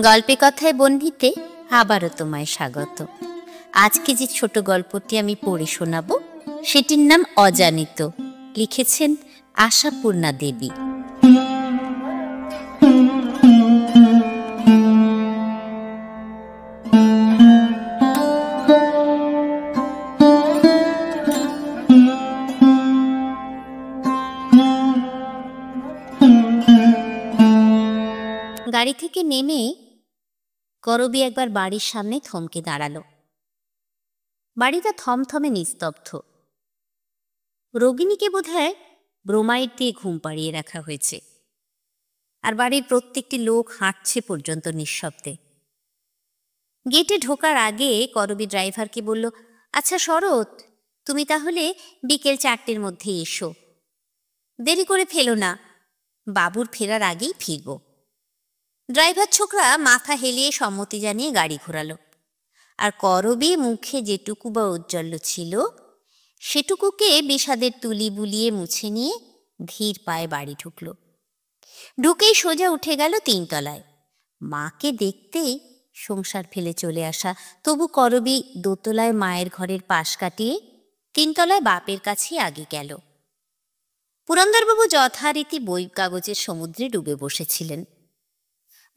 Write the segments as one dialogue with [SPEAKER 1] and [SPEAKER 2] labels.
[SPEAKER 1] গল্পে কথায় বন্ধিতে আবারও তোমায় স্বাগত। আজকে যে ছোট গল্পটি আমি পড়ে শোনাব সেটির নাম অজানিত। লিখেছেন আশাপূর্ণা দেবী। গাড়ি থেকে নেমে করবী একবার বাড়ির সামনে থমকে দাঁড়ালো। বাড়িটা থমথমে নিস্তব্ধ। রোগিণীকে বোধহয় ব্রোমাইড দিয়ে ঘুম পাড়িয়ে রাখা হয়েছে, আর বাড়ির প্রত্যেকটি লোক হাঁটছে পর্যন্ত নিঃশব্দে। গেটে ঢোকার আগে করবী ড্রাইভারকে বলল, আচ্ছা শরৎ, তুমি তাহলে বিকেল 4টের মধ্যে এসো, দেরি করে ফেলো না, বাবুর ফেরার আগেই ফিরব। ড্রাইভার ছোকরা মাথা হেলিয়ে সম্মতি জানিয়ে গাড়ি ঘোরালো, আর করবী মুখে যেটুকু বা ঔজ্জ্বল্য ছিল সেটুকুকে বিষাদের তুলি বুলিয়ে মুছে নিয়ে ধীর পায়ে বাড়ি ঢুকল। ঢুকেই সোজা উঠে গেল 3 তলায়। মাকে দেখতেই সংসার ফেলে চলে আসা, তবু করবী 2 তলায় মায়ের ঘরের পাশ কাটিয়ে 3 তলায় বাপের কাছেই আগে গেল। পুরন্দরবাবু যথারীতি বই কাগজের সমুদ্রে ডুবে বসেছিলেন।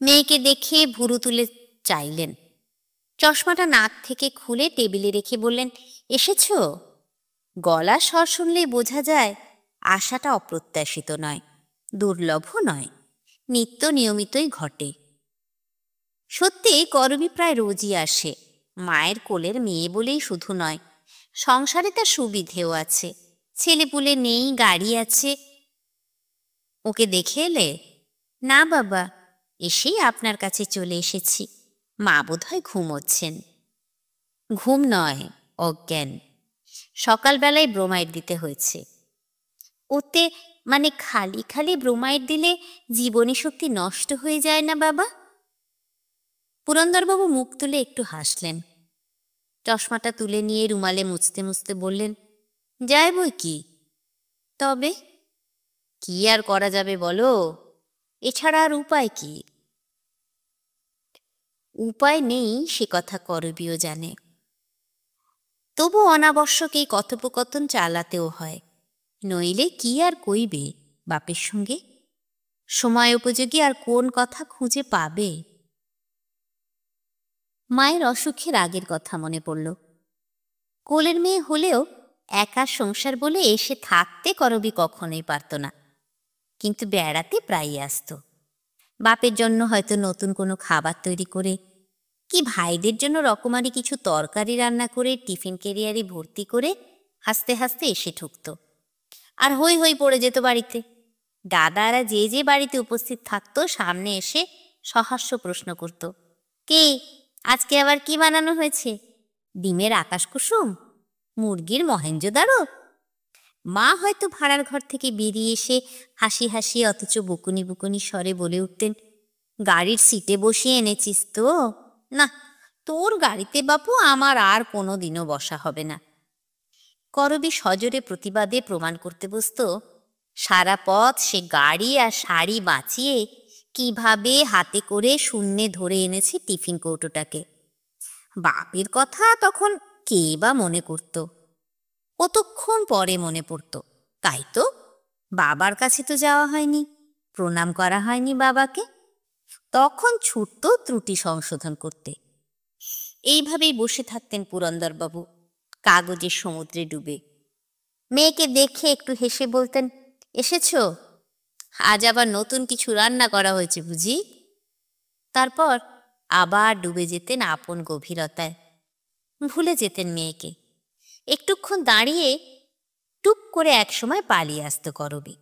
[SPEAKER 1] মেয়েকে দেখে ভুরু তুলে চাইলেন। চশমাটা নাক থেকে খুলে টেবিলে রেখে বললেন, এসেছো? গলা স্বর শুনলেই বোঝা যায় আশাটা অপ্রত্যাশিত নয়, দুর্লভও নয়, নিত্য নিয়মিতই ঘটে। সত্যি করবী প্রায় রোজই আসে। মায়ের কোলের মেয়ে বলেই শুধু নয়, সংসারে তার সুবিধেও আছে, ছেলেপুলে নেই, গাড়ি আছে। ওকে দেখে এলে? না বাবা, এসেই আপনার কাছে চলে এসেছি। মা বোধহয় ঘুমোচ্ছেন। ঘুম নয়, অজ্ঞান। সকালবেলায় ব্রোমাইড দিতে হয়েছে। ওতে মানে খালি খালি ব্রোমাইড দিলে জীবনী শক্তি নষ্ট হয়ে যায় না বাবা? পুরন্দরবাবু মুখ তুলে একটু হাসলেন। চশমাটা তুলে নিয়ে রুমালে মুছতে মুছতে বললেন, যায় বই কি, তবে কি আর করা যাবে বলো, এছাড়া আর উপায় কি? উপায় নেই সে কথা করবীও জানে, তবু অনাবশ্যক এই কথোপকথন চালাতেও হয়, নইলে কি আর কইবে বাপের সঙ্গে? সময় উপযোগী আর কোন কথা খুঁজে পাবে? মায়ের অসুখের আগের কথা মনে পড়ল। কোলের মেয়ে হলেও একা সংসার বলে এসে থাকতে করবী কখনোই পারত না, কিন্তু বেড়াতে প্রায়ই আসত। বাপের জন্য হয়তো নতুন কোনো খাবার তৈরি করে, কি ভাইদের জন্য রকমারি কিছু তরকারি রান্না করে টিফিন ক্যারিয়ারে ভর্তি করে হাসতে হাসতে এসে ঠুকত। আর হই হই পড়ে যেত বাড়িতে। দাদারা যে যে বাড়িতে উপস্থিত থাকতো সামনে এসে সহাস্য প্রশ্ন করত, কে আজকে আবার কি বানানো হয়েছে? ডিমের আকাশ কুসুম, মুরগির মহেঞ্জোদারো? মা হয়তো ভাড়ার ঘর থেকে বেরিয়ে এসে হাসি হাসি অথচ বুকুনি বুকুনি স্বরে বলে উঠতেন, গাড়ির সিটে বসিয়ে এনেছিস তো? না, তোর গাড়িতে বাপু আমার আর কোনো দিনও বসা হবে না। করবী সজোরে প্রতিবাদে প্রমাণ করতে বসত সারা পথ সে গাড়ি আর শাড়ি বাঁচিয়ে কিভাবে হাতে করে শূন্যে ধরে এনেছে টিফিন কৌটোটাকে। বাপের কথা তখন কে বা মনে করত? কতক্ষণ পরে মনে পড়ত। তাই তো, বাবার কাছে তো যাওয়া হয়নি, প্রণাম করা হয়নি বাবাকে। তখন ছুটত ত্রুটি সংশোধন করতে। এইভাবেই বসে থাকতেন পুরন্দরবাবু কাগজের সমুদ্রে ডুবে। মেয়েকে দেখে একটু হেসে বলতেন, এসেছো? আজ আবার নতুন কিছু রান্না করা হয়েছে বুঝি? তারপর আবার ডুবে যেতেন আপন গভীরতায়। ভুলে যেতেন মেয়েকে। একটুক্ষণ দাঁড়িয়ে টুক করে একসময় পালিয়ে আসত করবী।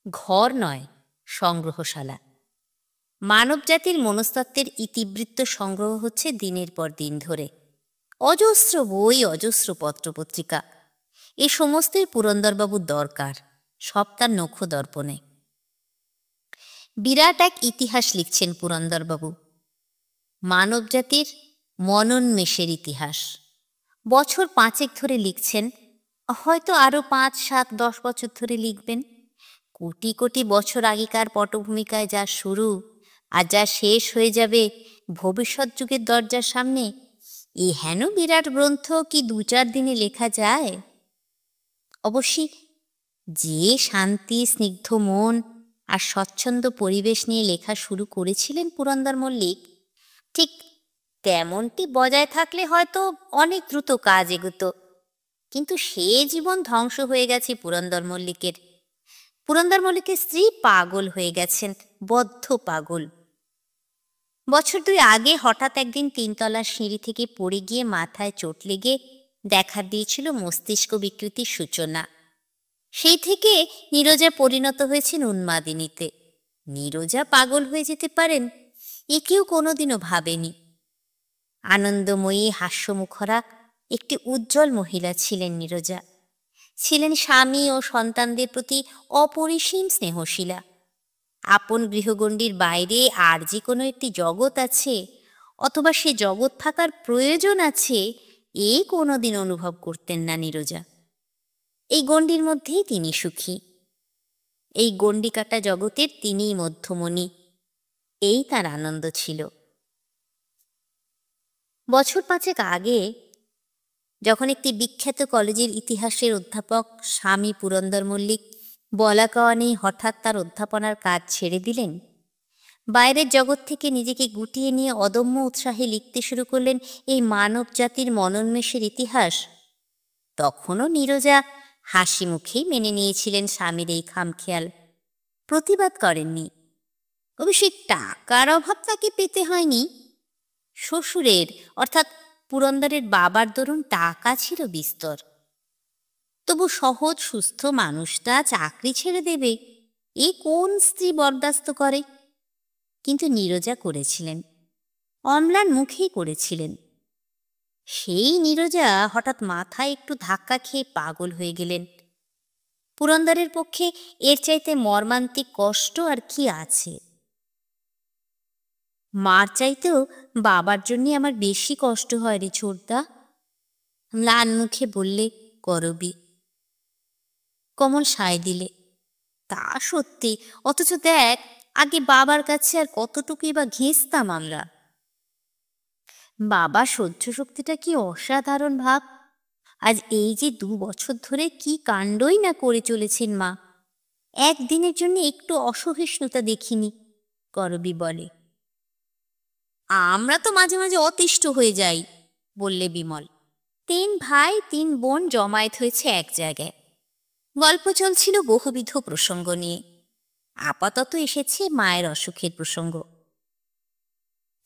[SPEAKER 1] ঘর নয়, সংগ্রহশালা। মানবজাতির মনস্তত্ত্বের ইতিবৃত্ত সংগ্রহ হচ্ছে দিনের পর দিন ধরে। অজস্র বই, অজস্র পত্রপত্রিকা, এ সমস্তই পুরন্দরবাবুর দরকার, সব তার নখ দর্পণে। বিরাট এক ইতিহাস লিখছেন পুরন্দরবাবু, মানবজাতির মনন্মেষের ইতিহাস। বছর 5 ধরে লিখছেন, হয়তো আরো 5, 7, 10 বছর ধরে লিখবেন। কোটি কোটি বছর আগেকার পটভূমিকায় যা শুরু, আর যা শেষ হয়ে যাবে ভবিষ্যৎ যুগের দরজার সামনে, এই হেন বিরাট গ্রন্থ কি 2-4 দিনে লেখা যায়? অবশ্যই যে শান্তি, স্নিগ্ধ মন আর স্বচ্ছন্দ পরিবেশ নিয়ে লেখা শুরু করেছিলেন পুরন্দর মল্লিক, ঠিক তেমনটি বজায় থাকলে হয়তো অনেক দ্রুত কাজ এগোতো। কিন্তু সে জীবন ধ্বংস হয়ে গেছে পুরন্দর মল্লিকের। পুরন্দর মল্লিকের স্ত্রী পাগল হয়ে গেছেন, বদ্ধ পাগল। বছর 2 আগে হঠাৎ একদিন 3 তলার সিঁড়ি থেকে পড়ে গিয়ে মাথায় চোট লেগে দেখা দিয়েছিল মস্তিষ্ক বিকৃতির সূচনা। সেই থেকে নীরজা পরিণত হয়েছেন উন্মাদিনীতে। নীরজা পাগল হয়ে যেতে পারেন এ কেউ কোনোদিনও ভাবেনি। আনন্দময়ী, হাস্যমুখরা একটি উজ্জ্বল মহিলা ছিলেন নীরজা। ছিলেন স্বামী ও সন্তানদের প্রতি অপরিসীম স্নেহশীলা। আপন গৃহগণ্ডির বাইরে আর যে কোনো একটি জগৎ আছে, অথবা সে জগৎ থাকার প্রয়োজন আছে, এই কোনোদিন অনুভব করতেন না নীরজা। এই গণ্ডির মধ্যেই তিনি সুখী। এই গণ্ডি কাটা জগতের তিনিই মধ্যমণি, এই তার আনন্দ ছিল। বছর 5 আগে যখন একটি বিখ্যাত কলেজের ইতিহাসের অধ্যাপক স্বামী পুরন্দর মল্লিক বলা কওয়া নেই হঠাৎ তার অধ্যাপনার কাজ ছেড়ে দিলেন, বাইরের জগৎ থেকে নিজেকে গুটিয়ে নিয়ে অদম্য উৎসাহে লিখতে শুরু করলেন এই মানব জাতির মনোন্মেষের ইতিহাস, তখনও নীরজা হাসি মুখেই মেনে নিয়েছিলেন স্বামীর এই খামখেয়াল, প্রতিবাদ করেননি। অবশ্যই টাকার অভাব তাকে পেতে হয়নি। শ্বশুরের অর্থাৎ পুরন্দরের বাবার দরুন টাকা ছিল বিস্তর। তবু সহজ সুস্থ মানুষটা চাকরি ছেড়ে দেবে, এ কোন স্ত্রী বরদাস্ত করে? কিন্তু নীরজা করেছিলেন, অম্লান মুখেই করেছিলেন। সেই নীরজা হঠাৎ মাথায় একটু ধাক্কা খেয়ে পাগল হয়ে গেলেন। পুরন্দরের পক্ষে এর চাইতে মর্মান্তিক কষ্ট আর কি আছে? মার চাইতেও বাবার জন্যে আমার বেশি কষ্ট হয় রে ছোটদা, ম্লান মুখে বললে করবী। কমল সায় দিলে, তা সত্যি, অথচ দেখ আগে বাবার কাছে আর কতটুকুই বা ঘেঁষতাম আমরা। বাবা সহ্য শক্তিটা কি অসাধারণ ভাব। আজ এই যে 2 বছর ধরে কি কাণ্ডই না করে চলেছেন মা, একদিনের জন্য একটু অসহিষ্ণুতা দেখিনি, করবী বলে। আমরা তো মাঝে মাঝে অতিষ্ঠ হয়ে যাই, বললে বিমল। 3 ভাই 3 বোন জমায়েত হয়েছে এক জায়গায়, গল্প চলছিল বহুবিধ প্রসঙ্গ নিয়ে। আপাতত এসেছে মায়ের অসুখের প্রসঙ্গ।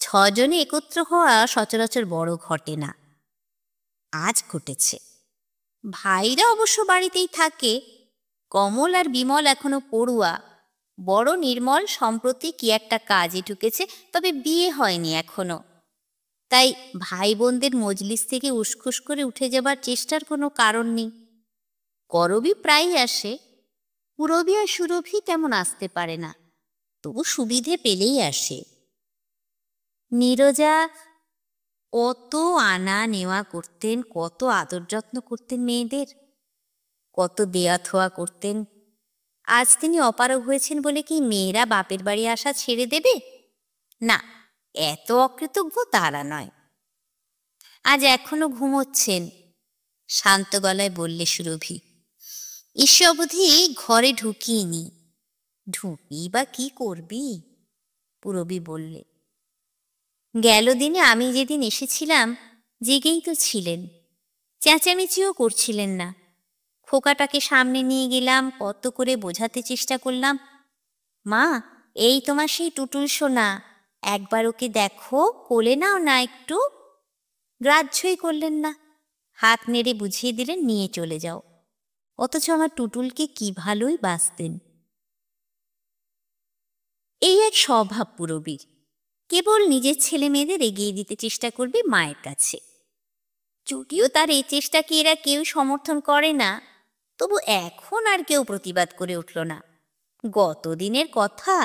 [SPEAKER 1] 6 জনে একত্র হওয়া সচরাচর বড় ঘটে না, আজ ঘটেছে। ভাইরা অবশ্য বাড়িতেই থাকে। কমল আর বিমল এখনো পড়ুয়া, বড় নির্মল সম্প্রতি কি একটা কাজে ঢুকেছে, তবে বিয়ে হয়নি এখনো। তাই ভাই বোনদের মজলিস থেকে উসখুস করে উঠে যাবার চেষ্টার কোনো কারণ নেই। করবী প্রায়ই আসে, পুরবী আর সুরভি তেমন আসতে পারে না, তবু সুবিধে পেলেই আসে। নীরজা কত আনা নেওয়া করতেন, কত আদর যত্ন করতেন মেয়েদের, কত দেয়া থোয়া করতেন। আজ তিনি অপারগ হয়েছেন বলে কি মেয়েরা বাপের বাড়ি আসা ছেড়ে দেবে? না, এত অকৃতজ্ঞ তারা নয়। আজ এখনো ঘুমোচ্ছেন, শান্ত গলায় বললে সুরভি। ঈশ্বর অবধি ঘরে ঢুকিনি। ঢুকি বা কি করবি? পুরবী বললে। গেল দিনে আমি যেদিন এসেছিলাম জেগেই তো ছিলেন, চেঁচামেচিও করছিলেন না। খোকাটাকে সামনে নিয়ে গেলাম, কত করে বোঝাতে চেষ্টা করলাম, মা এই তোমার সেই টুটুল সোনা, একবার ওকে দেখো, কোলে নাও না একটু। গ্রাহ্যই করলেন না, হাত নেড়ে বুঝিয়ে দিলেন নিয়ে চলে যাও। অথচ আমার টুটুলকে কি ভালোই বাসতেন। এই এক স্বভাব পুরবীর, কেবল নিজের ছেলে মেয়েদের এগিয়ে দিতে চেষ্টা করবে মায়ের কাছে। যদিও তার এই চেষ্টাকে এরা কেউ সমর্থন করে না, তবু এখন আর কেউ প্রতিবাদ করে উঠল না। গতদিনের কথা,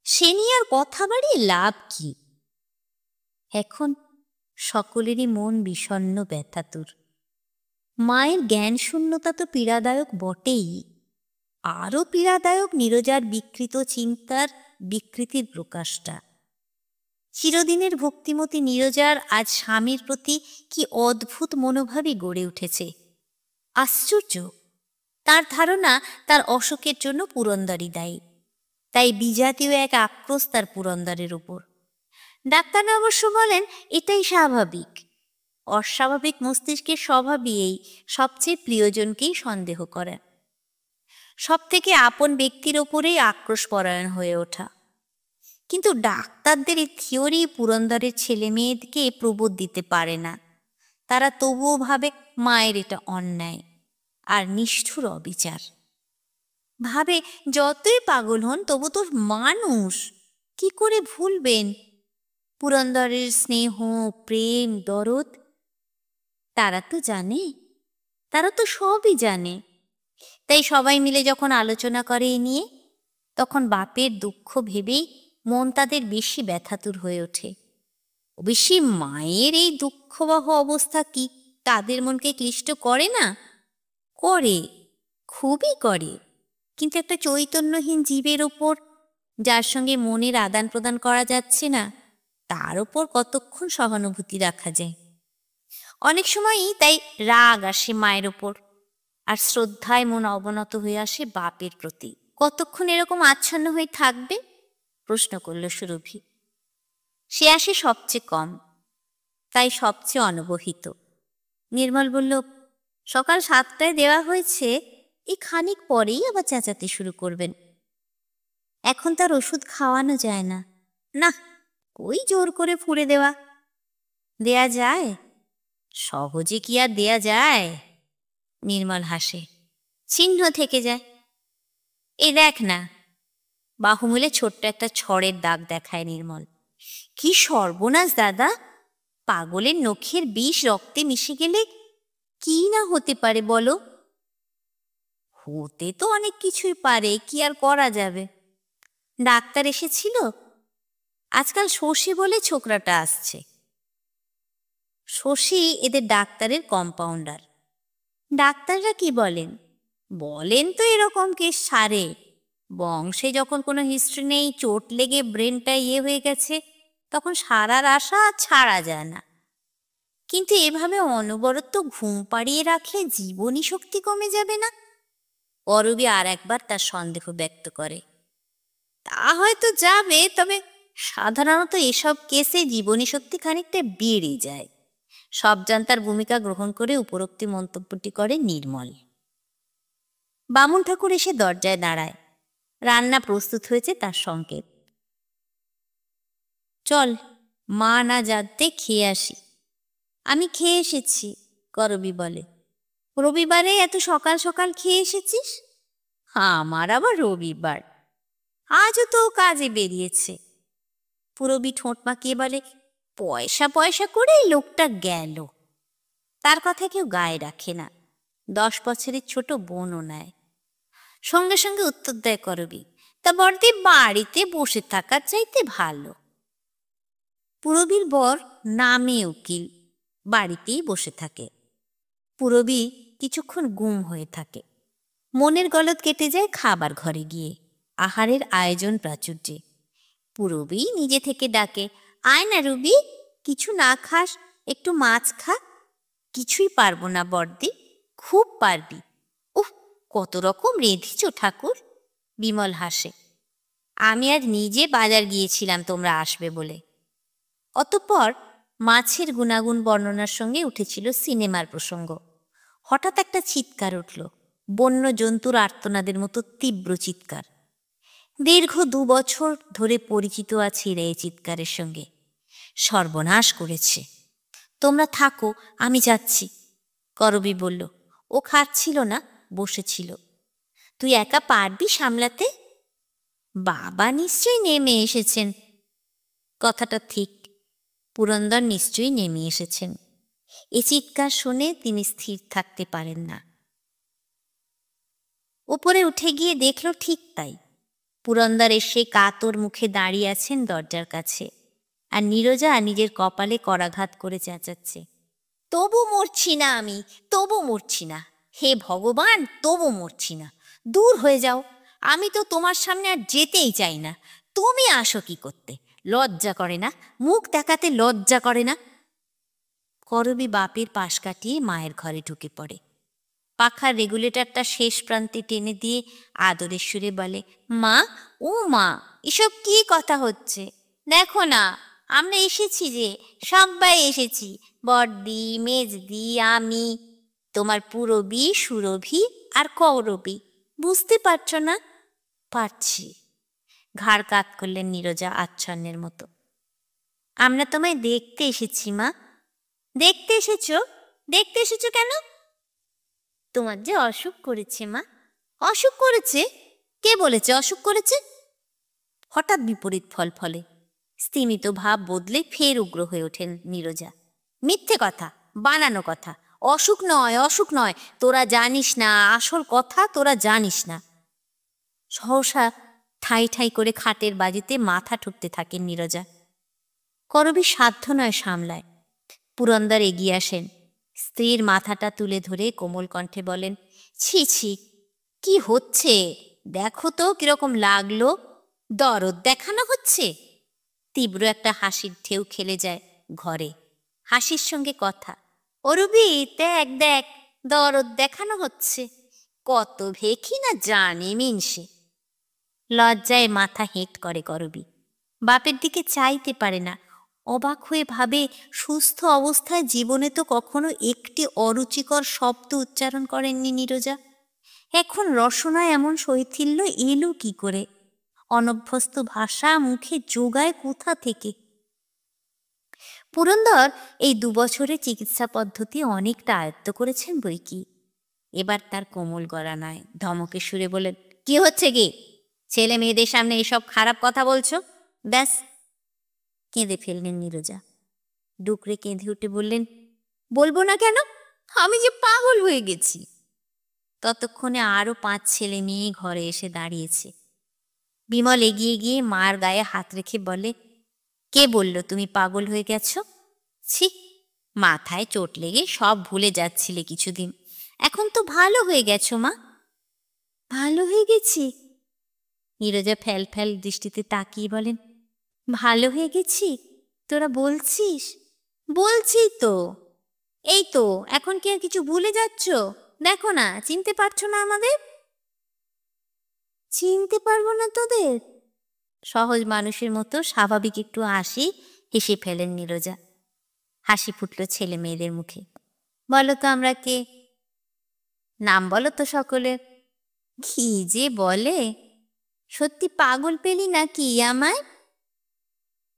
[SPEAKER 1] সে নিয়ে আর কথা বাড়িয়ে লাভ কি? এখন সকলেরই মন বিষণ্ণ ব্যথাতুর। মায়ের জ্ঞান শূন্যতা তো পীড়াদায়ক বটেই, আরও পীড়াদায়ক নীরজার বিকৃত চিন্তার বিকৃতির প্রকাশটা। চিরদিনের ভক্তিমতী নীরজার আজ স্বামীর প্রতি কি অদ্ভুত মনোভাবই গড়ে উঠেছে। আশ্চর্য! তার ধারণা তার অসুখের জন্য পুরন্দরই দায়ী, তাই বিজাতীয় এক আক্রোশ তার পুরন্দরের উপর। ডাক্তার অবশ্য বলেন এটাই স্বাভাবিক। অস্বাভাবিক মস্তিষ্কের স্বভাবই এই সবচেয়ে প্রিয়জনকেই সন্দেহ করা, সব থেকে আপন ব্যক্তির ওপরেই আক্রোশ পরায়ণ হয়ে ওঠা। কিন্তু ডাক্তারদের এই থিওরি পুরন্দরের ছেলে মেয়েকে প্রবোধ দিতে পারে না। তারা তবুও ভাবে মায়ের এটা অন্যায় আর নিষ্ঠুর অবিচার। ভাবে যতই পাগল হন তবু তো মানুষ, কি করে ভুলবেন পুরন্দরের স্নেহ, প্রেম, দরদ? তারা তো জানে, তারা তো সবই জানে। তাই সবাই মিলে যখন আলোচনা করে এ নিয়ে, তখন বাপের দুঃখ ভেবেই মন তাদের বেশি ব্যথাতুর হয়ে ওঠে। অবশ্যই মায়ের এই দুঃখবহ অবস্থা কি তাদের মনকে ক্লিষ্ট করে না? করে, খুবই করে। কিন্তু একটা চৈতন্যহীন জীবের ওপর, যার সঙ্গে মনের আদান প্রদান করা যাচ্ছে না, তার ওপর কতক্ষণ সহানুভূতি রাখা যায়? অনেক সময়ই তাই রাগ আসে মায়ের ওপর, আর শ্রদ্ধায় মন অবনত হয়ে আসে বাপের প্রতি। কতক্ষণ এরকম আচ্ছন্ন হয়ে থাকবে? প্রশ্ন করল সুরভি। সে আসে সবচেয়ে কম, তাই সবচেয়ে অনবহিত। নির্মল বলল, সকাল 7টায় দেওয়া হয়েছে, এই খানিক পরেই আবার চেঁচাতে শুরু করবেন। এখন তার ওষুধ খাওয়ানো যায় না। না, ওই জোর করে ফুঁড়ে দেয়া যায়? সহজে কি আর দেয়া যায়? নির্মল হাসে। চিহ্ন থেকে যায়। এই দেখ না। বাহুমূলে ছোট্ট একটা ছড়ের দাগ দেখায় নির্মল। কি সর্বনাশ দাদা! পাগলের নখের বিষ রক্তে মিশে গেলে কি না হতে পারে বলো? হতে তো অনেক কিছুই পারে, কি আর করা যাবে? ডাক্তার এসেছিল? আজকাল শশী বলে ছোকরাটা আসছে। শশী এদের ডাক্তারের কম্পাউন্ডার। ডাক্তাররা কি বলেন? বলেন তো এরকম কেস সারে। বংশে যখন কোনো হিস্ট্রি নেই, চোট লেগে ব্রেনটা হয়ে গেছে, তখন সারার আশা ছাড়া যায় না। কিন্তু এভাবে অনবরত ঘুম পাড়িয়ে রাখলে জীবনী শক্তি কমে যাবে না? অরবি আর একবার তার সন্দেহ ব্যক্ত করে। তা হয়তো যাবে, তবে সাধারণত এসব কেসে জীবনী শক্তি খানিকটা বেড়ে যায়। সব জান্তার ভূমিকা গ্রহণ করে উপরোক্তি মন্তব্যটি করে নির্মল। বামুন ঠাকুর এসে দরজায় দাঁড়ায়। রান্না প্রস্তুত হয়েছে তার সংকেত। চল, মা না জানতে খেয়ে আসি। আমি খেয়ে এসেছি, করবি বলে। রবিবারে এত সকাল সকাল খেয়ে এসেছিস? আমার আবার রবিবার। আজও তো কাজে বেরিয়েছে। পুরবি ঠোঁট মাখিয়ে বলে, পয়সা পয়সা করে লোকটা গেল। তার কথা কেউ গায়ে রাখে না। 10 বছরের ছোট বোনও নেয়। সঙ্গে সঙ্গে উত্তর দেয় করবি, তা বড়দি বাড়িতে বসে থাকার চাইতে ভালো। পুরবীর বর নামে উকিল, বাড়িতেই বসে থাকে। পুরবী কিছুক্ষণ গুম হয়ে থাকে। মনের গলদ কেটে যায় খাবার ঘরে গিয়ে, আহারের আয়োজন প্রাচুর্যে। পুরবী নিজে থেকে ডাকে, আয় না রুবি, কিছু না খাস? একটু মাছ খা। কিছুই পারবো না বড়দি। খুব পারবি। উহ, কত রকম রেঁধেছ ঠাকুর। বিমল হাসে। আমি আজ নিজে বাজার গিয়েছিলাম তোমরা আসবে বলে। অতঃপর মাছের গুণাগুণ বর্ণনার সঙ্গে উঠেছিল সিনেমার প্রসঙ্গ। হঠাৎ একটা চিৎকার উঠল, বন্য জন্তুর আর্তনাদের মতো তীব্র চিৎকার। দীর্ঘ 2 বছর ধরে পরিচিত আছে এরা এই চিৎকারের সঙ্গে। সর্বনাশ করেছে। তোমরা থাকো, আমি যাচ্ছি, করবি বলল। ও খাচ্ছিল না, বসেছিল। তুই একা পারবি সামলাতে? বাবা নিশ্চয়ই নেমে এসেছেন। কথাটা ঠিক, পুরন্দর নিশ্চয়ই নেমে এসেছেন। এ চিৎকার শুনে তিনি স্থির থাকতে পারেন না। উপরে উঠে গিয়ে দেখল ঠিক তাই। পুরন্দর এসে কাতর মুখে দাঁড়িয়ে আছেন দরজার কাছে, আর নীরজা নিজের কপালে করাঘাত করে চেঁচাচ্ছে, তবু মরছি না আমি, তবু মরছি না। হে ভগবান, তবু মরছি না। দূর হয়ে যাও, আমি তো তোমার সামনে আর যেতেই চাই না। তুমি আসো কি করতে? লজ্জা করে না? মুখ দেখাতে লজ্জা করে না? করবী বাপের পাশ কাটিয়ে মায়ের ঘরে ঢুকে পড়ে। পাখার রেগুলেটরটা শেষ প্রান্তে টেনে দিয়ে আদরের সুরে বলে, মা, ও মা, এসব কি কথা হচ্ছে? দেখো না, আমরা এসেছি যে, সবাই এসেছি, বড়দি, মেজদি, আমি, তোমার পুরবী, সুরভি আর কৌরবী। বুঝতে পারছো না? পারছি, ঘাড় কাত করলেন নীরজা আচ্ছন্নের মতো। আমরা তোমায় দেখতে এসেছি মা। দেখতে এসেছো? দেখতে এসেছো কেন? তোমার যে অসুখ করেছে মা। অসুখ করেছে? কে বলেছে অসুখ করেছে? হঠাৎ বিপরীত ফল ফলে। স্তিমিত ভাব বদলে ফের উগ্র হয়ে ওঠেন নীরজা। মিথ্যে কথা, বানানো কথা। অসুখ নয়, অসুখ নয়, তোরা জানিস না, আসল কথা তোরা জানিস না। সহসা ঠাই ঠাই করে খাটের বাজিতে মাথা ঠুকতে থাকেন নীরজা। করবী সাধ্য নয় সামলায়। পুরন্দর এগিয়ে আসেন, স্ত্রীর মাথাটা তুলে ধরে কোমল কণ্ঠে বলেন, ছি ছি, কি হচ্ছে দেখো তো, কিরকম লাগলো? দরদ দেখানো হচ্ছে? তীব্র একটা হাসির ঢেউ খেলে যায় ঘরে। হাসির সঙ্গে কথা, অরুবি দেখ দেখ, দরদ দেখানো হচ্ছে। কত ভেখি না জানে মিনসে। লজ্জায় মাথা হেঁট করে করবী। বাপের দিকে চাইতে পারে না। অবাক হয়ে ভাবে, সুস্থ অবস্থায় জীবনে তো কখনো একটি অরুচিকর শব্দ উচ্চারণ করেননি নীরজা। এখন রসনায় এমন শৈথিল্য এলো কি করে? অনভ্যস্ত ভাষা মুখে জোগায় কোথা থেকে? পুরন্দর এই 2 বছরে চিকিৎসা পদ্ধতি অনেকটা আয়ত্ত করেছেন বই কি। এবার তার কোমল গলা নয়, ধমকে সুরে বলেন, কি হচ্ছে কি? ছেলে মেয়েদের সামনে এসব খারাপ কথা বলছো? ব্যাস। কেঁদে ফেললেন নীরজা। ডুকরে কেঁদে উঠে বললেন, বলবো না কেন? আমি যে পাগল হয়ে গেছি। ততক্ষণে আরো 5 ছেলে মেয়ে ঘরে এসে দাঁড়িয়েছে। বিমল এগিয়ে গিয়ে মার গায়ে হাত রেখে বলে, কে বলল তুমি পাগল হয়ে গেছো? ছি, মাথায় চোট লেগে সব ভুলে যাচ্ছিলে কিছুদিন, এখন তো ভালো হয়ে গেছো মা। ভালো হয়ে গেছি? নীরজা ফ্যাল ফ্যাল দৃষ্টিতে তাকিয়ে বলেন, ভালো হয়ে গেছি? তোরা বলছিস? বলছি তো। এই তো, এখন কি আর কিছু ভুলে যাচ্ছ? দেখো না, চিনতে পারছো না আমাদের? চিনতে পারবো না তোদের? সহজ মানুষের মতো স্বাভাবিক একটু হাসি হেসে ফেলেন নীরজা। হাসি ফুটল ছেলে মেয়েদের মুখে। বলো তো আমরা কে? নাম বলো তো সকলের। কি যে বলে, সত্যি পাগল পেলি নাকি আমায়?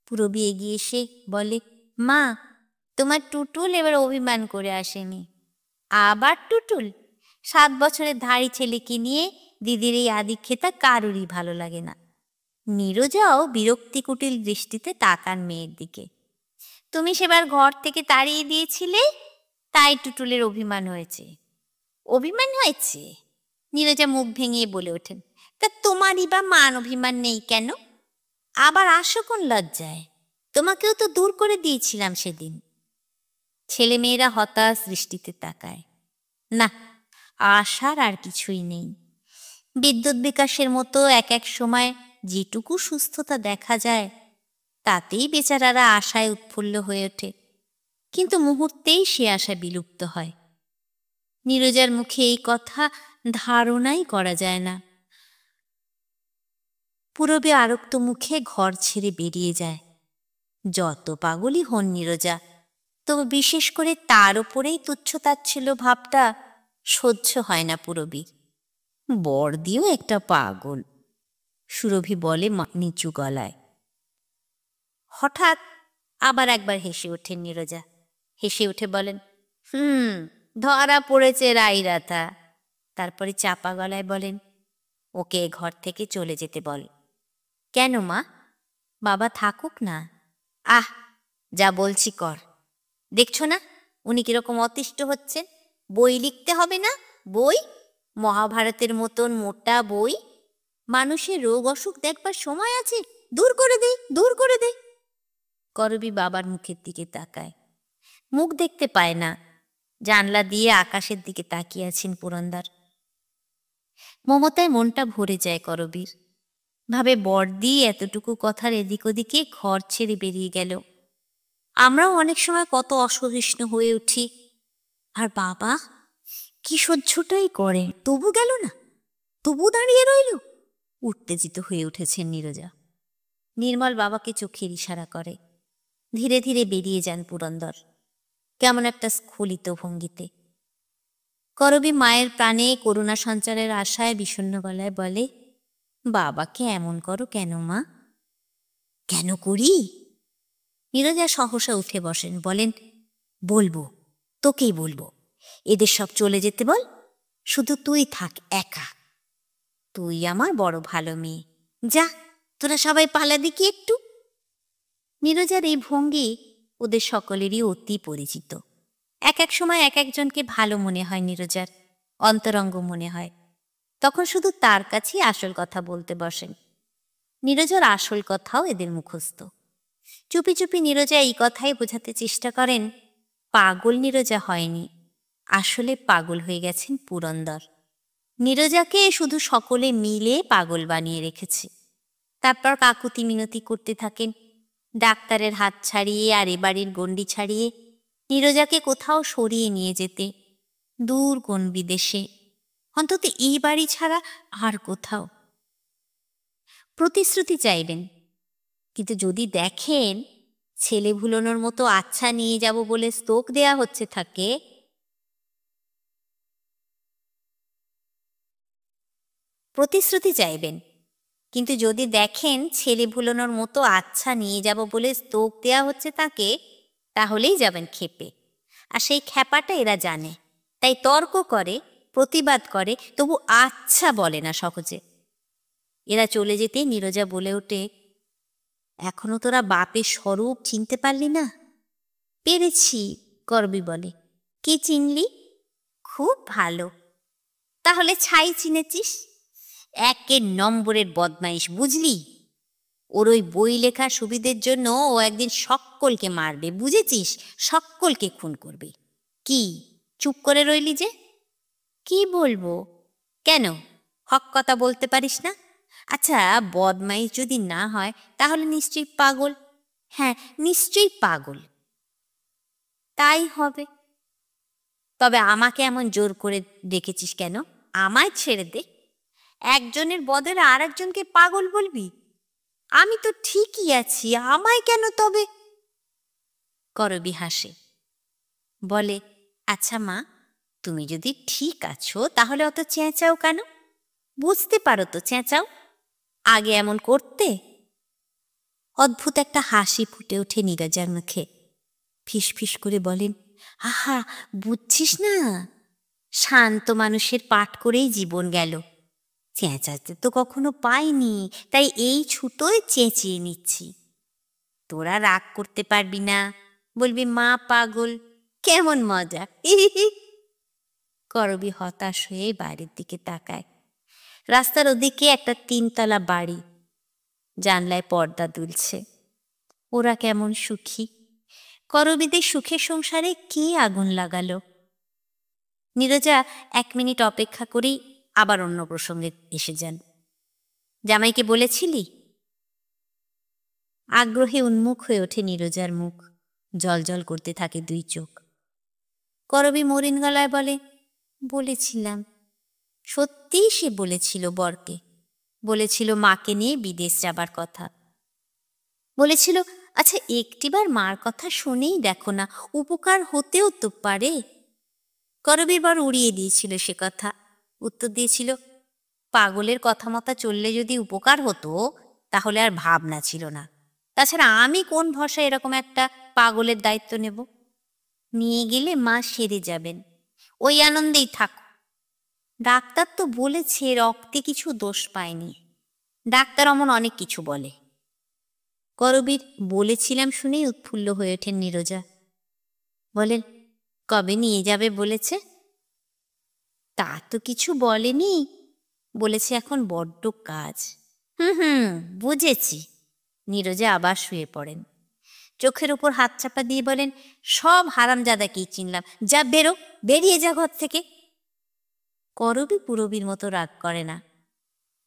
[SPEAKER 1] পুরবী এগিয়ে এসে বলে, মা, তোমার টুটুল এবার অভিমান করে আসেনি। আবার টুটুল? 7 বছরের ধাড়ি ছেলেকে নিয়ে দিদির এই আদিক্ষেতা কারুরই ভালো লাগে না। নীরজাও বিরক্তি কুটিল দৃষ্টিতে তাকান মেয়ের দিকে। তুমি সেবার ঘর থেকে তাড়িয়ে দিয়েছিলে, তাই টুটুলের অভিমান হয়েছে। অভিমান হয়েছে? নীরজা মুখ ভেঙিয়ে বলে ওঠেন, তা তোমারই বা মান অভিমান নেই কেন? আবার আসো কোন লজ্জায়? তোমাকেও তো দূর করে দিয়েছিলাম সেদিন। ছেলে মেয়েরা হতাশ দৃষ্টিতে তাকায়। না, আশার আর কিছুই নেই। বিদ্যুৎ বিকাশের মতো এক এক সময় যেটুকু সুস্থতা দেখা যায়, তাতেই বেচারারা আশায় উৎফুল্ল হয়ে ওঠে। কিন্তু মুহূর্তেই সে আশা বিলুপ্ত হয়। নীরজার মুখে এই কথা ধারণাই করা যায় না। পুরবে আরক্ত মুখে ঘর ছেড়ে বেরিয়ে যায়। যত পাগলই হন নীরজা, তবু বিশেষ করে তার ওপরেই তুচ্ছতাচ্ছিল্য ভাবটা সহ্য হয় না পুরবীর। বড়দিও একটা পাগল, সুরভি বলে নিচু গলায়। হঠাৎ আবার একবার হেসে ওঠেন নীরজা। হেসে উঠে বলেন, ধরা পড়েছে রাইরাতা। তারপরে চাপা গলায় বলেন, ওকে ঘর থেকে চলে যেতে বল। কেন মা? বাবা থাকুক না। আহ, যা বলছি কর। দেখছো না উনি কিরকম অতিষ্ঠ হচ্ছেন? বই লিখতে হবে না? বই, মহাভারতের মতন মোটা বই। মানুষের রোগ অসুখ দেখবার সময় আছে? দূর করে দে, দূর করে দে। করবী বাবার মুখের দিকে তাকায়। মুখ দেখতে পায় না। জানলা দিয়ে আকাশের দিকে তাকিয়ে আছেন পুরন্দর। মমতায় মনটা ভরে যায় করবীর। ভাবে বড়দি এতটুকু কথার এদিক ওদিকে ঘর ছেড়ে বেরিয়ে গেল। আমরাও অনেক সময় কত অসহিষ্ণু হয়ে উঠি, আর বাবা কি সহ্যটাই করে, তবু গেল না, তবু দাঁড়িয়ে রইল। উত্তেজিত হয়ে উঠেছেন নীরজা। নির্মল বাবাকে চোখের ইশারা করে। ধীরে ধীরে বেরিয়ে যান পুরন্দর, কেমন একটা স্খলিত ভঙ্গিতে। করবী মায়ের প্রাণে করুণা সঞ্চারের আশায় বিষণ্ণ গলায় বলে, বাবাকে এমন করো কেন মা? কেন করি? নীরজা সহসা উঠে বসেন, বলেন, বলবো, তোকেই বলবো। এদের সব চলে যেতে বল, শুধু তুই থাক একা। তুই আমার বড় ভালো মেয়ে, যা তোরা সবাই পালা দেখি একটু। নীরজার এই ভঙ্গি ওদের সকলেরই অতি পরিচিত। এক এক সময় এক একজনকে ভালো মনে হয় নীরজার, অন্তরঙ্গ মনে হয়, তখন শুধু তার কাছেই আসল কথা বলতে বসেন। নীরজার আসল কথাও এদের মুখস্থ। চুপি চুপি নীরজা এই কথাই বোঝাতে চেষ্টা করেন, পাগল নীরজা হয়নি, আসলে পাগল হয়ে গেছেন পুরন্দর। নীরজাকে শুধু সকলে মিলে পাগল বানিয়ে রেখেছে। তারপর কাকুতি মিনতি করতে থাকেন, ডাক্তারের হাত ছাড়িয়ে আর এ বাড়ির গণ্ডি ছাড়িয়ে নীরজাকে কোথাও সরিয়ে নিয়ে যেতে, দূর কোন বিদেশে, অন্তত এই বাড়ি ছাড়া আর কোথাও। প্রতিশ্রুতি চাইবেন, কিন্তু যদি দেখেন ছেলে ভুলোনোর মতো আচ্ছা নিয়ে যাব বলে স্তোক দেয়া হচ্ছে থাকে, প্রতিশ্রুতি চাইবেন, কিন্তু যদি দেখেন ছেলে ভুলোনোর মতো আচ্ছা নিয়ে যাব বলে স্তোক দেয়া হচ্ছে তাকে, তাহলেই যাবেন ক্ষেপে। আর সেই খ্যাপাটা এরা জানে, তাই তর্ক করে, প্রতিবাদ করে, তবু আচ্ছা বলে না সহজে। এরা চলে যেতেই নীরজা বলে ওঠে, এখনো তোরা বাপের স্বরূপ চিনতে পারলি না? পেরেছি, করবি বলে। কি চিনলি? খুব ভালো। তাহলে ছাই চিনেছিস? একের নম্বরের বদমাইশ, বুঝলি? ওর ওই বই লেখার সুবিধের জন্য ও একদিন সকলকে মারবে, বুঝেছিস? সকলকে খুন করবে। কি চুপ করে রইলি যে? কি বলবো? কেন, হক কথা বলতে পারিস না? আচ্ছা, বদমাইশ যদি না হয় তাহলে নিশ্চয়ই পাগল। হ্যাঁ, নিশ্চয়ই পাগল। তাই হবে। তবে আমাকে এমন জোর করে ডেকেছিস কেন? আমায় ছেড়ে দে। একজনের বদলে আর একজনকে পাগল বলবি? আমি তো ঠিকই আছি, আমায় কেন তবে? করবী হাসে, বলে, আচ্ছা মা, তুমি যদি ঠিক আছো তাহলে অত চেঁচাও কেন? বুঝতে পারো তো চেঁচাও, আগে এমন করতে? অদ্ভুত একটা হাসি ফুটে ওঠে নীরজার মুখে। ফিস ফিস করে বলেন, আহা, বুঝছিস না? শান্ত মানুষের পাঠ করেই জীবন গেল। চেঁচাতে তো কখনো পাইনি, তাই এই ছুটোয় চেঁচিয়ে নিচ্ছি। তোরা রাগ করতে পারবি না, বলবি মা পাগল, কেমন মজা। করবী হতাশ হয়ে বাইরের দিকে তাকায়। রাস্তার ওদিকে একটা 3তলা বাড়ি, জানলায় পর্দা দুলছে। ওরা কেমন সুখী। করবীদের সুখের সংসারে কে আগুন লাগালো? নীরজা 1 মিনিট অপেক্ষা করেই আবার অন্য প্রসঙ্গে এসে যান। জামাইকে বলেছিলি? আগ্রহে উন্মুখ হয়ে ওঠে নীরজার মুখ, জলজল করতে থাকে 2 চোখ। করবী মরিন গলায় বলে, বলেছিলাম। সত্যিই সে বলেছিল বরকে, বলেছিল মাকে নিয়ে বিদেশ যাবার কথা, বলেছিল, আচ্ছা একটিবার মার কথা শুনেই দেখো না, উপকার হতেও তো পারে। করবীর বর উড়িয়ে দিয়েছিল সে কথা, উত্তর দিয়েছিল, পাগলের কথা মতো চললে যদি উপকার হতো তাহলে আর ভাবনা ছিল না। তাছাড়া আমি কোন ভরসায় এরকম একটা পাগলের দায়িত্ব নেব? নিয়ে গেলে মা সেরে যাবেন, ওই আনন্দেই থাকো। ডাক্তার তো বলেছে রক্তে কিছু দোষ পায়নি। ডাক্তার অমন অনেক কিছু বলে। করবীর বলেছিলাম শুনেই উৎফুল্ল হয়ে ওঠেন নীরজা। বলেন, কবে নিয়ে যাবে বলেছে? তা তো কিছু বলেনি, বলেছে এখন বড্ড কাজ। বুঝেছি। নীরজা আবার শুয়ে পড়েন। চোখের উপর হাত চাপা দিয়ে বলেন, সব হারামজাদাকেই চিনলাম, যা বেরো, বেরিয়ে যা ঘর থেকে। করবী পুরবীর মতো রাগ করে না,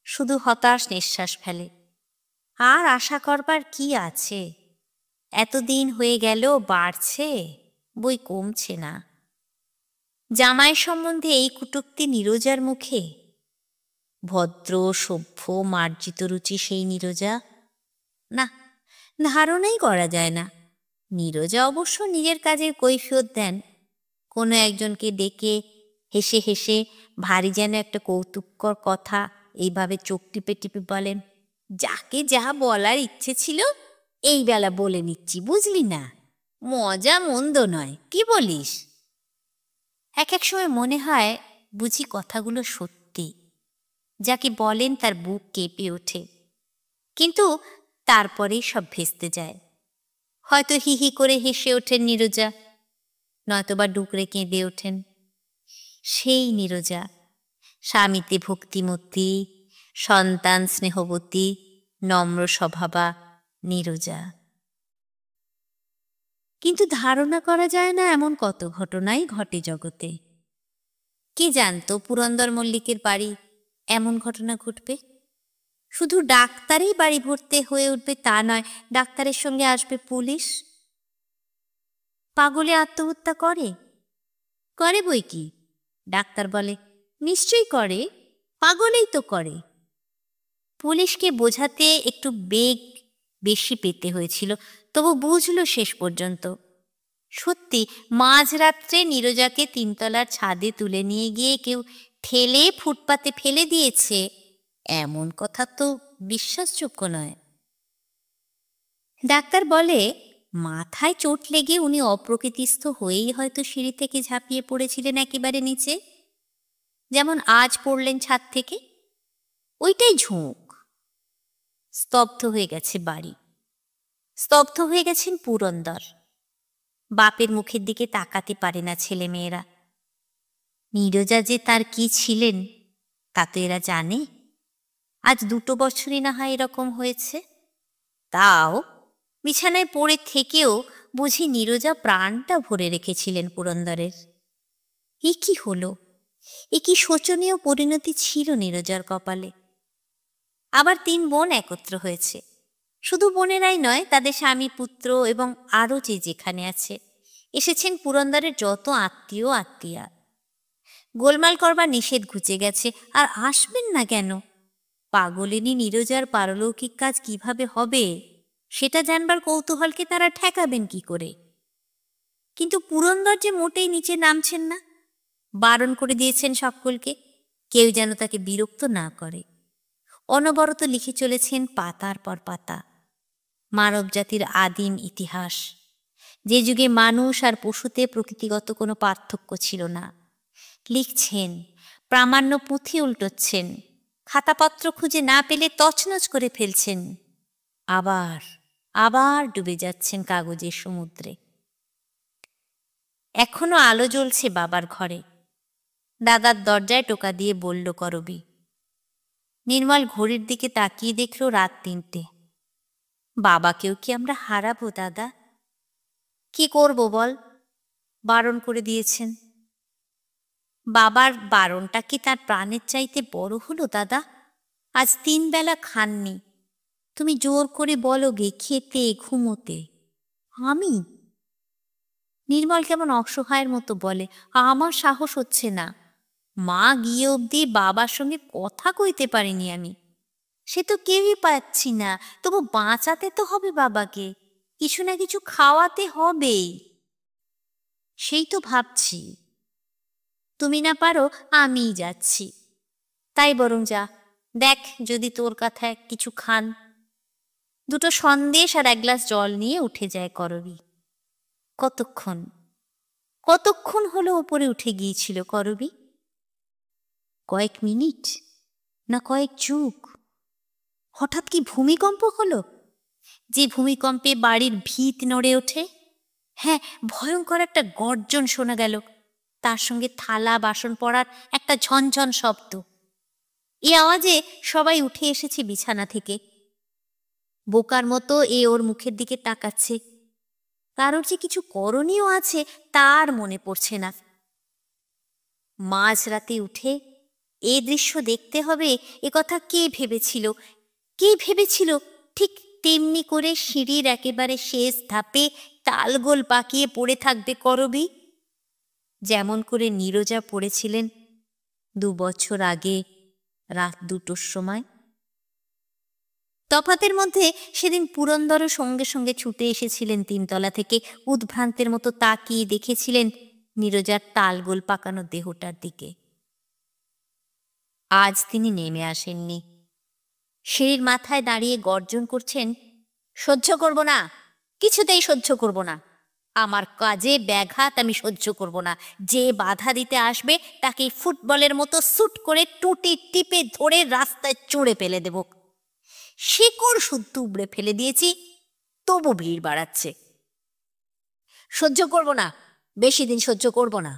[SPEAKER 1] শুধু হতাশ নিঃশ্বাস ফেলে। আর আশা করবার কি আছে? এতদিন হয়ে গেল, বাড়ছে বই কমছে না। জামাই সম্বন্ধে এই কুটুক্তি নীরজার মুখে? ভদ্র সভ্য মার্জিত রুচি সেই নীরজা? না, ধারণাই করা যায় না। নীরজা অবশ্য নিজের কাজের কৈফিয়ত দেন। কোনো একজনকে ডেকে হেসে হেসে ভারী যেন একটা কৌতুককর কথা এইভাবে চোখ টিপে টিপে বলেন, যাকে যা বলার ইচ্ছে ছিল এই বেলা বলে নিচ্ছি, বুঝলি না? মজা মন্দ নয়, কি বলিস? এক এক সময় মনে হয় বুঝি কথাগুলো সত্যি। যাকে বলেন তার বুক কেঁপে ওঠে, কিন্তু তারপরেই সব ভেস্তে যায়। হয়তো হি হি করে হেসে ওঠেন নীরজা, নয়তোবা ডুকরে কেঁদে ওঠেন। সেই নীরজা, স্বামীতে ভক্তিমতী, সন্তান স্নেহবতী, নম্র স্বভাবা নীরজা। কিন্তু ধারণা করা যায় না এমন কত ঘটনাই ঘটে জগতে। কে জানতো পুরন্দর মল্লিকের বাড়ি এমন ঘটনা ঘটবে? শুধু ডাক্তারই বাড়ি ভর্তি হয়ে উঠবে তা নয়, ডাক্তারের সঙ্গে আসবে পুলিশ। পাগলে আত্মহত্যা করে? করে বই কি। ডাক্তার বলে নিশ্চয়ই করে, পাগলেই তো করে। পুলিশকে বোঝাতে একটু বেগ বেশি পেতে হয়েছিল, তবু বুঝলো শেষ পর্যন্ত। সত্যি মাঝরাত্রে নীরজাকে তিনতলার ছাদে তুলে নিয়ে গিয়ে কেউ ঠেলে ফুটপাতে ফেলে দিয়েছে, এমন কথা তো বিশ্বাসযোগ্য নয়। ডাক্তার বলে মাথায় চোট লেগে উনি অপ্রকৃতিস্থ হয়েই হয়তো সিঁড়ি থেকে ঝাঁপিয়ে পড়েছিলেন একেবারে নিচে, যেমন আজ পড়লেন ছাদ থেকে। ওইটাই ঝোঁক। স্তব্ধ হয়ে গেছে বাড়ি, স্তব্ধ হয়ে গেছেন পুরন্দর। বাপের মুখের দিকে তাকাতে পারে না ছেলে মেয়েরা। নীরজা যে তার কি ছিলেন তা তো এরা জানে। আজ 2 বছরই না হয় এরকম হয়েছে, তাও বিছানায় পড়ে থেকেও বুঝি নীরজা প্রাণটা ভরে রেখেছিলেন পুরন্দরের। এ কি হলো? এ কি শোচনীয় পরিণতি ছিল নীরজার কপালে। আবার 3 বোন একত্র হয়েছে। শুধু বোনেরাই নয়, তাদের স্বামী পুত্র এবং আরও যে যেখানে আছে এসেছেন পুরন্দরের যত আত্মীয় আত্মীয়া। গোলমাল করবার নিষেধ ঘুচে গেছে, আর আসবেন না কেন? পাগলিনী নীরজার পারলৌকিক কাজ কিভাবে হবে সেটা জানবার কৌতূহলকে তারা ঠেকাবেন কি করে? কিন্তু পুরন্দর যে মোটেই নিচে নামছেন না। বারণ করে দিয়েছেন সকলকে, কেউ যেন তাকে বিরক্ত না করে। অনবরত লিখে চলেছেন পাতার পর পাতা মানব জাতির আদিম ইতিহাস, যে যুগে মানুষ আর পশুতে প্রকৃতিগত কোনো পার্থক্য ছিল না। লিখছেন, প্রামাণ্য পুঁথি উল্টোচ্ছেন, খাতাপত্র খুঁজে না পেলে তছনছ করে ফেলছেন, আবার আবার ডুবে যাচ্ছেন কাগজের সমুদ্রে। এখনো আলো জ্বলছে বাবার ঘরে। দাদার দরজায় টোকা দিয়ে বলল করবি। নির্মল ঘড়ির দিকে তাকিয়ে দেখল রাত 3টে। বাবাকেও কি আমরা হারাবো দাদা? কি করব বল? বারণ করে দিয়েছেন। বাবার বারণটা কি তার প্রাণের চাইতে বড় হলো দাদা? আজ 3 বেলা খাননি, তুমি জোর করে বলো গে খেতে ঘুমোতে। আমি? নির্মল কেমন অসহায়ের মতো বলে, আমার সাহস হচ্ছে না। মা গিয়ে অবধি বাবার সঙ্গে কথা কইতে পারিনি আমি। সে তো কেউই পাচ্ছি না, তবু বাঁচাতে তো হবে বাবাকে, কিছু না কিছু খাওয়াতে হবেই। সেই তো ভাবছি, তুমি না পারো আমিই যাচ্ছি। তাই বরং যা, দেখ যদি তোর কথায় কিছু খান। 2টো সন্দেশ আর 1 গ্লাস জল নিয়ে উঠে যায় করবি। কতক্ষণ কতক্ষণ হলো ওপরে উঠে গিয়েছিল করবি? কয়েক মিনিট না কয়েক যুগ? হঠাৎ কি ভূমিকম্প হলো, যে ভূমিকম্পে বাড়ির ভিত নড়ে ওঠে? হ্যাঁ, ভয়ঙ্কর একটা গর্জন শোনা গেল, তার সঙ্গে থালা বাসন পড়ার একটা ঝনঝন শব্দ। এই আওয়াজে সবাই উঠে এসেছে বিছানা থেকে। বোকার মতো এ ওর মুখের দিকে তাকাচ্ছে। কারোর যে কিছু করণীয় আছে তার মনে পড়ছে না। মাঝরাতে উঠে এই দৃশ্য দেখতে হবে এ কথা কে ভেবেছিল? কে ভেবেছিল ঠিক তেমনি করে সিঁড়ির একেবারে শেষ ধাপে তালগোল পাকিয়ে পড়ে থাকবে করবী, যেমন করে নীরজা পড়েছিলেন 2 বছর আগে রাত 2টোর সময়। তফাতের মধ্যে সেদিন পুরন্দরও সঙ্গে সঙ্গে ছুটে এসেছিলেন 3তলা থেকে, উদ্ভ্রান্তের মতো তাকিয়ে দেখেছিলেন নীরজার তালগোল পাকানো দেহটার দিকে। আজ তিনি নেমে আসেননি। সিঁড়ির মাথায় দাঁড়িয়ে গর্জন করছেন, সহ্য করব না, কিছুতেই সহ্য করব না। আমার কাজে ব্যাঘাত আমি সহ্য করব না। যে বাধা দিতে আসবে তাকে ফুটবলের মতো সুট করে টুটি টিপে ধরে রাস্তায় চড়ে ফেলে দেব। শিকড় শুদ্ধ উবড়ে ফেলে দিয়েছি, তবু ভিড় বাড়াচ্ছে। সহ্য করব না, বেশি দিন সহ্য করব না।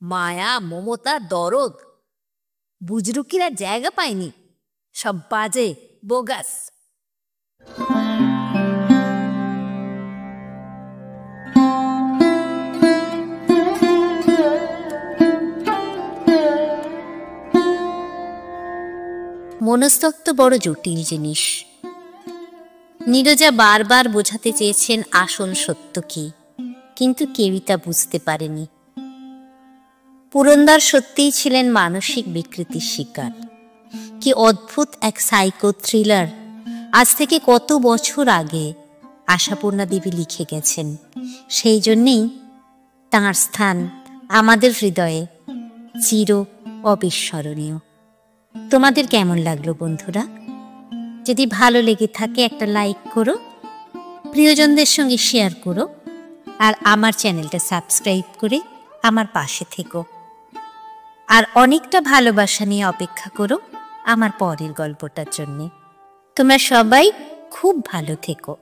[SPEAKER 1] মায়া, মমতা, দরদ বুজরুকিরা জায়গা পায়নি, সব বাজে, বোগাস। মনস্তত্ত্ব বড় জটিল জিনিস। নীরজা বারবার বোঝাতে চেয়েছেন আসল সত্য কি, কিন্তু কেউই তা বুঝতে পারেনি। পুরন্দর সত্যিই ছিলেন মানসিক বিকৃতির শিকার। কি অদ্ভুত এক সাইকো থ্রিলার আজ থেকে কত বছর আগে আশাপূর্ণা দেবী লিখে গেছেন। সেই জন্যেই তাঁর স্থান আমাদের হৃদয়ে চির অবিস্মরণীয়। তোমাদের কেমন লাগলো বন্ধুরা? যদি ভালো লেগে থাকে একটা লাইক করো, প্রিয়জনদের সঙ্গে শেয়ার করো, আর আমার চ্যানেলটা সাবস্ক্রাইব করে আমার পাশে থেকো। আর অনেকটা ভালোবাসা নিয়ে অপেক্ষা করো আমার পরের গল্পটার জন্যে। তোমরা সবাই খুব ভালো থেকো।